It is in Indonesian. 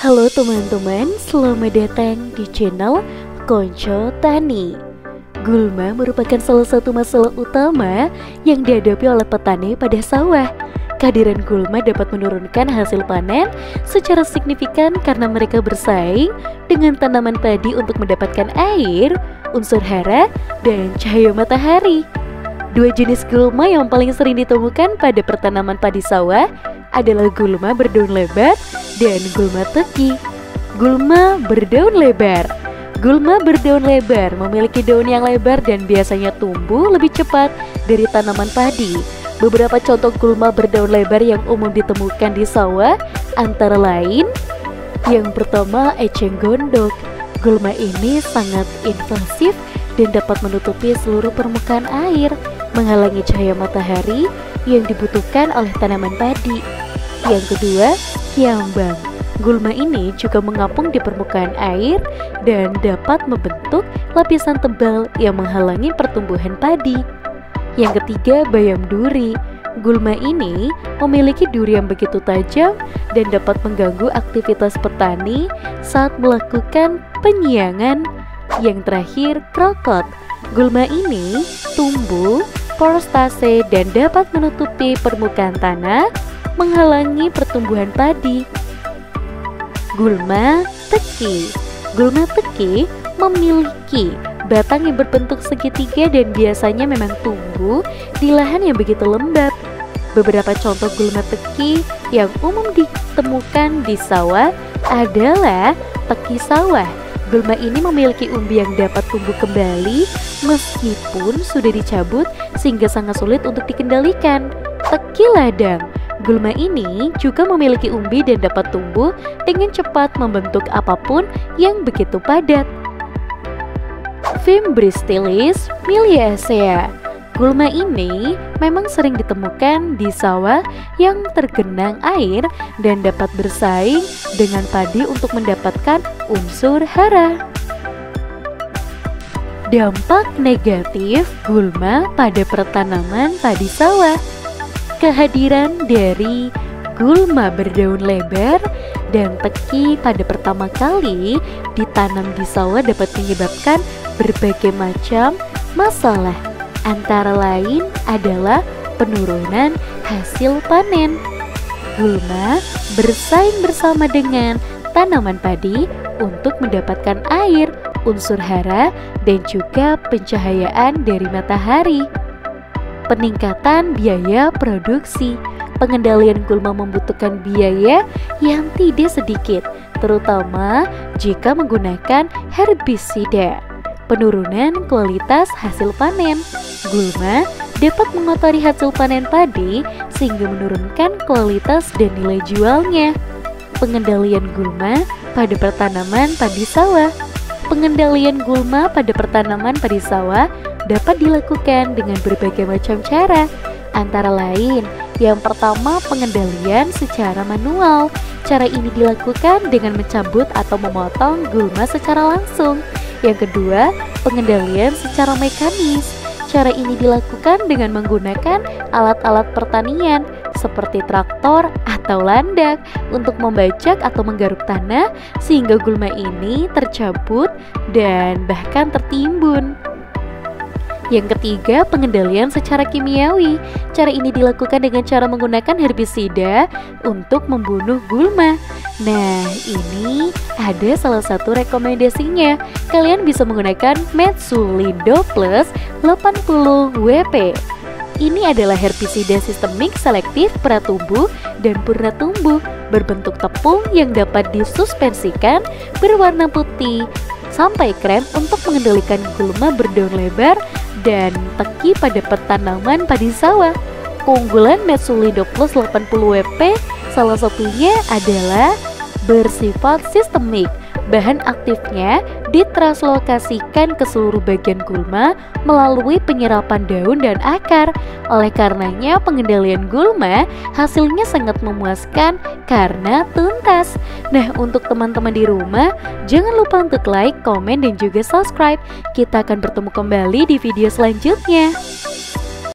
Halo teman-teman, selamat datang di channel Konco Tani. Gulma merupakan salah satu masalah utama yang dihadapi oleh petani pada sawah. Kehadiran gulma dapat menurunkan hasil panen secara signifikan karena mereka bersaing dengan tanaman padi untuk mendapatkan air, unsur hara, dan cahaya matahari. Dua jenis gulma yang paling sering ditemukan pada pertanaman padi sawah adalah gulma berdaun lebar dan gulma teki. Gulma berdaun lebar. Gulma berdaun lebar memiliki daun yang lebar dan biasanya tumbuh lebih cepat dari tanaman padi. Beberapa contoh gulma berdaun lebar yang umum ditemukan di sawah antara lain: yang pertama, eceng gondok. Gulma ini sangat invasif dan dapat menutupi seluruh permukaan air, menghalangi cahaya matahari yang dibutuhkan oleh tanaman padi. Yang kedua, kiambang. Gulma ini juga mengapung di permukaan air dan dapat membentuk lapisan tebal yang menghalangi pertumbuhan padi. Yang ketiga, bayam duri. Gulma ini memiliki duri yang begitu tajam dan dapat mengganggu aktivitas petani saat melakukan penyiangan. Yang terakhir, krokot. Gulma ini tumbuh porostase dan dapat menutupi permukaan tanah, menghalangi pertumbuhan padi. Gulma teki. Gulma teki memiliki batang yang berbentuk segitiga dan biasanya memang tumbuh di lahan yang begitu lembab. Beberapa contoh gulma teki yang umum ditemukan di sawah adalah teki sawah. Gulma ini memiliki umbi yang dapat tumbuh kembali meskipun sudah dicabut sehingga sangat sulit untuk dikendalikan. Teki ladang. Gulma ini juga memiliki umbi dan dapat tumbuh dengan cepat membentuk apapun yang begitu padat. Fimbrillis miliacea. Gulma ini memang sering ditemukan di sawah yang tergenang air dan dapat bersaing dengan padi untuk mendapatkan unsur hara. Dampak negatif gulma pada pertanaman padi sawah. Kehadiran dari gulma berdaun lebar dan teki pada pertama kali ditanam di sawah dapat menyebabkan berbagai macam masalah. Antara lain adalah penurunan hasil panen. Gulma bersaing bersama dengan tanaman padi untuk mendapatkan air, unsur hara, dan juga pencahayaan dari matahari. Peningkatan biaya produksi. Pengendalian gulma membutuhkan biaya yang tidak sedikit, terutama jika menggunakan herbisida. Penurunan kualitas hasil panen. Gulma dapat mengotori hasil panen padi sehingga menurunkan kualitas dan nilai jualnya. Pengendalian gulma pada pertanaman padi sawah. Pengendalian gulma pada pertanaman padi sawah dapat dilakukan dengan berbagai macam cara. Antara lain, yang pertama, pengendalian secara manual. Cara ini dilakukan dengan mencabut atau memotong gulma secara langsung. Yang kedua, pengendalian secara mekanis. Cara ini dilakukan dengan menggunakan alat-alat pertanian seperti traktor atau landak untuk membajak atau menggaruk tanah sehingga gulma ini tercabut dan bahkan tertimbun. Yang ketiga, pengendalian secara kimiawi. Cara ini dilakukan dengan cara menggunakan herbisida untuk membunuh gulma. Nah, ini ada salah satu rekomendasinya. Kalian bisa menggunakan Metsulindo Plus 80 WP. Ini adalah herbisida sistemik selektif pratumbuh dan purna tumbuh berbentuk tepung yang dapat disuspensikan berwarna putih sampai krem untuk mengendalikan gulma berdaun lebar dan teki pada pertanaman padi sawah. Keunggulan Metsulindo Plus 80 WP salah satunya adalah bersifat sistemik. Bahan aktifnya ditranslokasikan ke seluruh bagian gulma melalui penyerapan daun dan akar. Oleh karenanya pengendalian gulma hasilnya sangat memuaskan karena tuntas. Nah, untuk teman-teman di rumah, jangan lupa untuk like, komen, dan juga subscribe. Kita akan bertemu kembali di video selanjutnya.